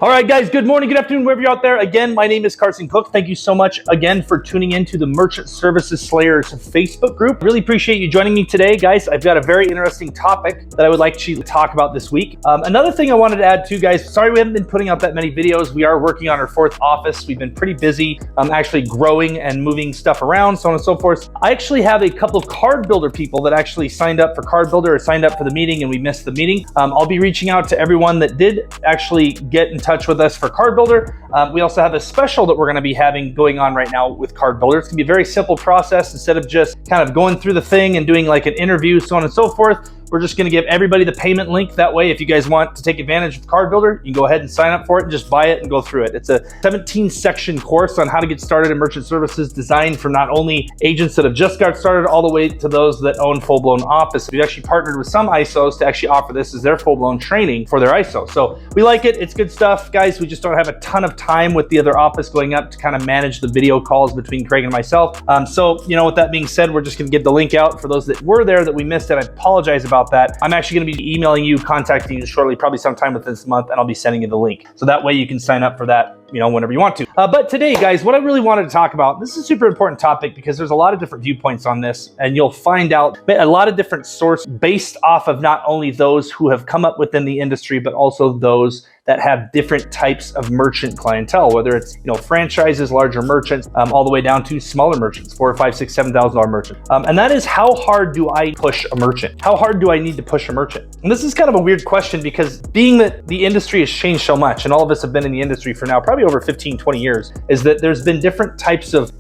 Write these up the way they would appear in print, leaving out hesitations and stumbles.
All right, guys, good morning, good afternoon, wherever you're out there. Again, my name is Carson Cook. Thank you so much again for tuning into the Merchant Services Slayers Facebook group. Really appreciate you joining me today, guys. I've got a very interesting topic that I would like to talk about this week. Another thing I wanted to add too, guys, sorry we haven't been putting out that many videos. We are working on our fourth office. We've been pretty busy actually growing and moving stuff around, so on and so forth. I actually have a couple of card builder people that actually signed up for Card Builder or signed up for the meeting and we missed the meeting. I'll be reaching out to everyone that did actually get in touch with us for Card Builder. We also have a special that we're going to be having going on right now with Card Builder. It's going to be a very simple process. Instead of just kind of going through the thing and doing like an interview, so on and so forth, we're just going to give everybody the payment link. That way, if you guys want to take advantage of Card Builder, you can go ahead and sign up for it and just buy it and go through it. It's a 17-section course on how to get started in merchant services, designed for not only agents that have just got started all the way to those that own full-blown office. We've actually partnered with some ISOs to actually offer this as their full-blown training for their ISO. So we like it. It's good stuff, guys. We just don't have a ton of time with the other office going up to kind of manage the video calls between Craig and myself. So, with that being said, we're just going to get the link out for those that were there that we missed it. I apologize about that. I'm actually going to be emailing you, contacting you shortly, probably sometime within this month, and I'll be sending you the link. So that way you can sign up for that, whenever you want to. But today, guys, what I really wanted to talk about, this is a super important topic because there's a lot of different viewpoints on this, and you'll find out a lot of different sources based off of not only those who have come up within the industry, but also those that have different types of merchant clientele, whether it's franchises, larger merchants, all the way down to smaller merchants, $4,000, $5,000, $6,000, $7,000 merchants. And that is, how hard do I push a merchant? How hard do I need to push a merchant? And this is kind of a weird question because being that the industry has changed so much, and all of us have been in the industry for now probably over 15, 20 years, is that there's been different types of,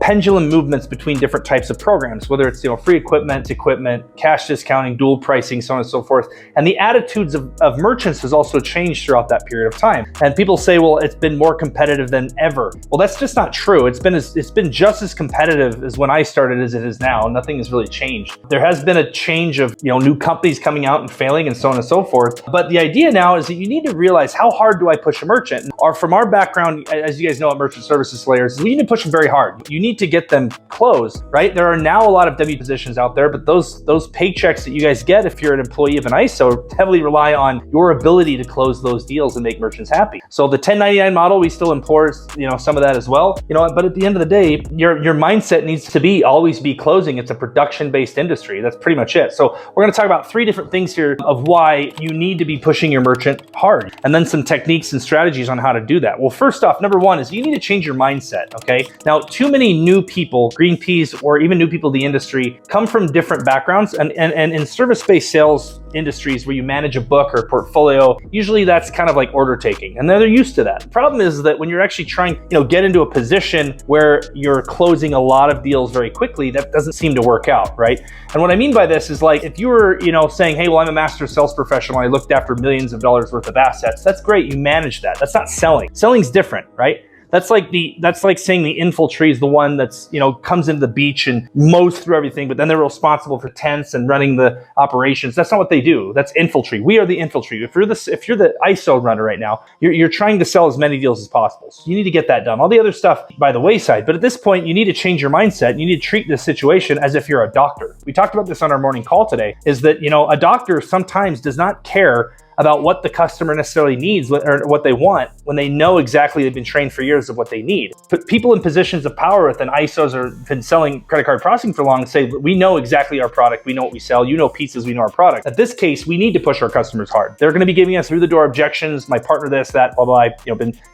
pendulum movements between different types of programs, whether it's free equipment, cash discounting, dual pricing, so on and so forth. And the attitudes of merchants has also changed throughout that period of time. And people say, well, it's been more competitive than ever. Well, that's just not true. It's been just as competitive as when I started as it is now. Nothing has really changed. There has been a change of new companies coming out and failing and so on and so forth. But the idea now is that you need to realize, how hard do I push a merchant? Or from our background, as you guys know at Merchant Services Slayers, we need to push them very hard. You need to get them closed, right? There are now a lot of W positions out there, but those paychecks that you guys get if you're an employee of an ISO heavily rely on your ability to close those deals and make merchants happy. So the 1099 model, we still implore some of that as well. But at the end of the day, your mindset needs to always be closing. It's a production-based industry. That's pretty much it. So we're going to talk about 3 different things here of why you need to be pushing your merchant hard, and then some techniques and strategies on how to do that. Well, first off, number 1 is you need to change your mindset. Okay. Now, too many new people, green peas, or even new people to the industry come from different backgrounds, and in service-based sales industries where you manage a book or a portfolio, usually that's kind of like order taking, and they're used to that. The problem is that when you're actually trying, get into a position where you're closing a lot of deals very quickly, that doesn't seem to work out, right? And what I mean by this is, like, if you were, saying, hey, well, I'm a master sales professional, I looked after millions of dollars worth of assets. That's great. You manage that. That's not selling. Selling's different, right? That's like saying the infantry is the one that's, comes into the beach and mows through everything, but then they're responsible for tents and running the operations. That's not what they do. That's infantry. We are the infantry. If you're the ISO runner right now, you're trying to sell as many deals as possible. So you need to get that done. All the other stuff by the wayside. But at this point, you need to change your mindset. You need to treat this situation as if you're a doctor. We talked about this on our morning call today, is that, a doctor sometimes does not care about what the customer necessarily needs or what they want when they know exactly, they've been trained for years of what they need. But people in positions of power within ISOs or been selling credit card processing for long say, we know exactly our product, we know what we sell, pieces, we know our product. At this case, we need to push our customers hard. They're going to be giving us through the door objections, my partner this, that, blah, blah,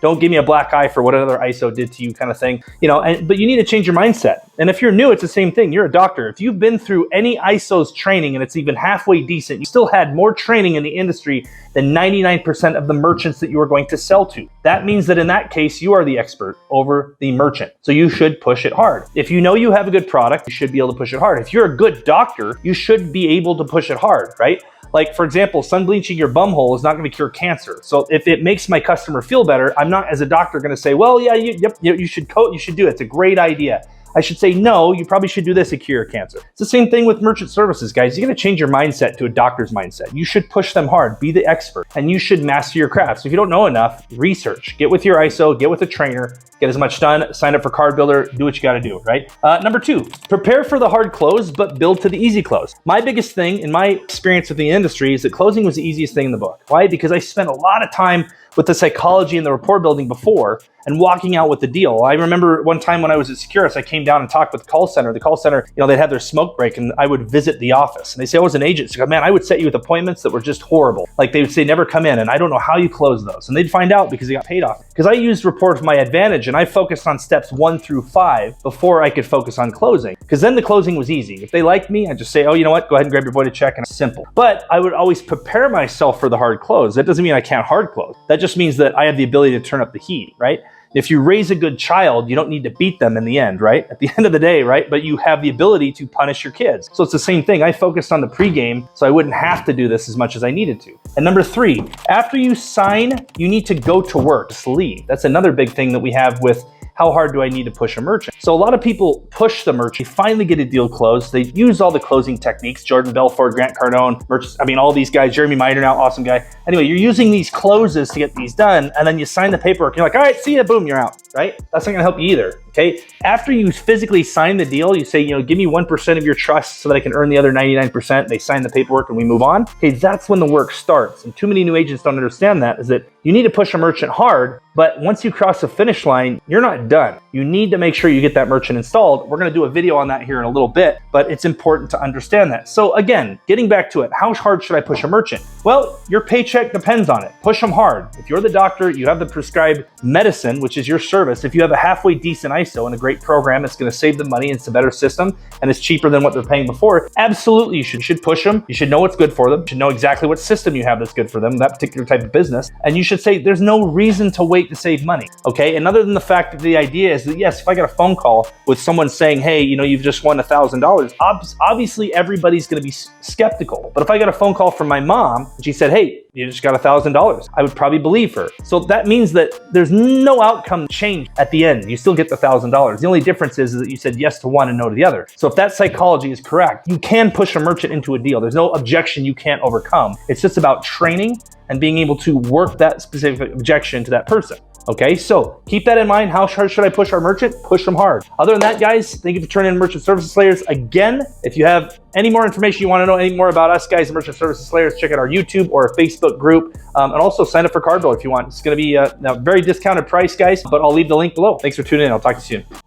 don't give me a black eye for what another ISO did to you kind of thing. But you need to change your mindset. And if you're new, it's the same thing. You're a doctor. If you've been through any ISO's training and it's even halfway decent, you still had more training in the industry than 99% of the merchants that you are going to sell to. That means that in that case, you are the expert over the merchant. So you should push it hard. If you know you have a good product, you should be able to push it hard. If you're a good doctor, you should be able to push it hard, right? Like, for example, sun bleaching your bum hole is not going to cure cancer. So if it makes my customer feel better, I'm not, as a doctor, going to say, well, yeah, you should do it. It's a great idea. I should say, no, you probably should do this to cure cancer. It's the same thing with merchant services, guys. You got to change your mindset to a doctor's mindset. You should push them hard, be the expert, and you should master your craft. So if you don't know enough, research, get with your ISO, get with a trainer, get as much done, sign up for Card Builder, do what you got to do, right? Number 2, prepare for the hard close, but build to the easy close. My biggest thing in my experience with the industry is that closing was the easiest thing in the book. Why? Because I spent a lot of time with the psychology and the rapport building before and walking out with the deal. I remember one time when I was at Securus, I came down and talked with the call center. The call center, they'd have their smoke break and I would visit the office. And they say, I was an agent. So, man, I would set you with appointments that were just horrible. Like they would say, never come in. And I don't know how you close those. And they'd find out because they got paid off. Because I used rapport to my advantage and I focused on steps 1 through 5 before I could focus on closing. Because then the closing was easy. If they liked me, I'd just say, oh, you know what? Go ahead and grab your voided check. And it's simple. But I would always prepare myself for the hard close. That doesn't mean I can't hard close. That just means that I have the ability to turn up the heat, right? If you raise a good child, you don't need to beat them in the end, right? At the end of the day, right? But you have the ability to punish your kids. So it's the same thing. I focused on the pregame so I wouldn't have to do this as much as I needed to. And number 3, after you sign, you need to go to work, just leave. That's another big thing that we have with how hard do I need to push a merchant? So a lot of people push the merchant, finally get a deal closed. They use all the closing techniques, Jordan Belfort, Grant Cardone, merchants, all these guys, Jeremy Miner now, awesome guy. Anyway, you're using these closes to get these done, and then you sign the paperwork. You're like, all right, see ya, boom, you're out, right? That's not gonna help you either, okay? After you physically sign the deal, you say, give me 1% of your trust so that I can earn the other 99%. They sign the paperwork and we move on. Okay, that's when the work starts. And too many new agents don't understand that, is that you need to push a merchant hard, but once you cross the finish line, you're not done. You need to make sure you get that merchant installed. We're gonna do a video on that here in a little bit, but it's important to understand that. So again, getting back to it, how hard should I push a merchant? Well, your paycheck depends on it. Push them hard. If you're the doctor, you have the prescribed medicine, which is your service. If you have a halfway decent ISO and a great program, it's gonna save them money, it's a better system, and it's cheaper than what they're paying before, absolutely you should push them. You should know what's good for them. You should know exactly what system you have that's good for them, that particular type of business. And you should say, there's no reason to wait to save money, okay? And other than the fact that the idea is that, yes, if I get a phone call with someone saying, hey, you've just won $1,000, obviously everybody's gonna be skeptical. But if I got a phone call from my mom, and she said, hey, you just got $1,000, I would probably believe her. So that means that there's no outcome change at the end. You still get the $1,000. The only difference is that you said yes to one and no to the other. So if that psychology is correct, you can push a merchant into a deal. There's no objection you can't overcome. It's just about training and being able to work that specific objection to that person. Okay, so keep that in mind. How hard should I push our merchant? Push them hard. Other than that, guys, thank you for tuning in Merchant Services Slayers. Again, if you have any more information you want to know any more about us guys, Merchant Services Slayers, check out our YouTube or our Facebook group, and also sign up for Cardbill if you want. It's going to be a very discounted price, guys, but I'll leave the link below. Thanks for tuning in. I'll talk to you soon.